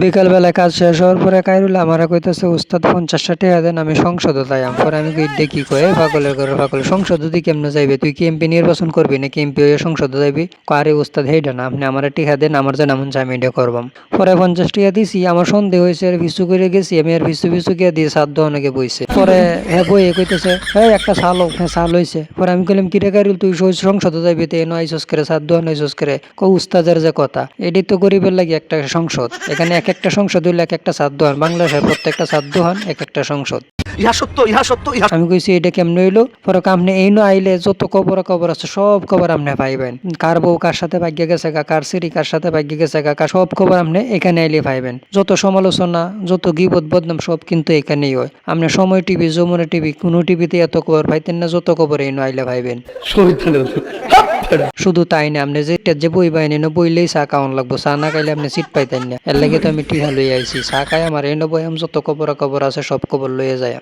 বিকালবেলা কাজ শেষ হওয়ার পরে কাইরুল আমারে কইতেছে উস্তাদ 50টা টাকা দেন আমি সংসদে যাইয়াম। পরে আমি কই ইড্ডে কি কয় পাগলের ঘরে পাগল সংসদে তুই কেমনে যাইবে তুই কি এমপি নির্বাচন করবি নাকি এমপি হয়ে সংসদে যাইবি? কয় আরে উস্তাদ হেইডা না আপনি আমারে টাকা দেন আমার যেন মন চায় আমি এটা করবাম। পরে 50 টাকা দিছি আমার সন্দেহ হয়েছে আর পিছু করে গেছি আমি আর পিছু গিয়ে দিয়ে সাত অনেকে বইছে। পরে হ্যাঁ বইয়ে কইতেছে এই একটা সাল হোক হ্যাঁ সাল হয়েছে। পরে আমি কইলাম কিরে কাইরুল তুই সংসদে যাইবি তো এনো আইসস করে সাত দোয়ান আইসস করে উস্তাদের যে কথা এটি তো গরিবের লাগে একটা সংসদ এখানে এক একটা সংসদ হইলে এক একটা সাত দোহান বাংলাদেশের প্রত্যেকটা সাত দোহান এক একটা সংসদ। আমি কইছি এটা কেমনে হইলো? পরে আপনি এই নো আইলে যত কবর আছে সব খবর আপনি পাইবেন। কার বউ কার সাথে ভাগ্য গেছে গা, কার সিঁড়ি কার সাথে ভাগ্য গেছে গা, সব খবর আপনি এখানে আইলে পাইবেন। যত সমালোচনা যত গীবত বদনাম সব কিন্তু এখানেই হয়। আপনি সময় টিভি যমুনা টিভি কোনো টিভিতে এত খবর পাইতেন না যত খবর এই নো আইলে পাইবেন। শুধু তাই না আপনি যে বই বাইন বইলেই চা খাওয়ান লাগবো, চা না খাইলে আপনি সিট পাইতেন না। এর লাগে তো আমি টিহা লই আইছি চা খাই আমার এনে বই জত খবর আছে সব খবর লইয়ে যায়।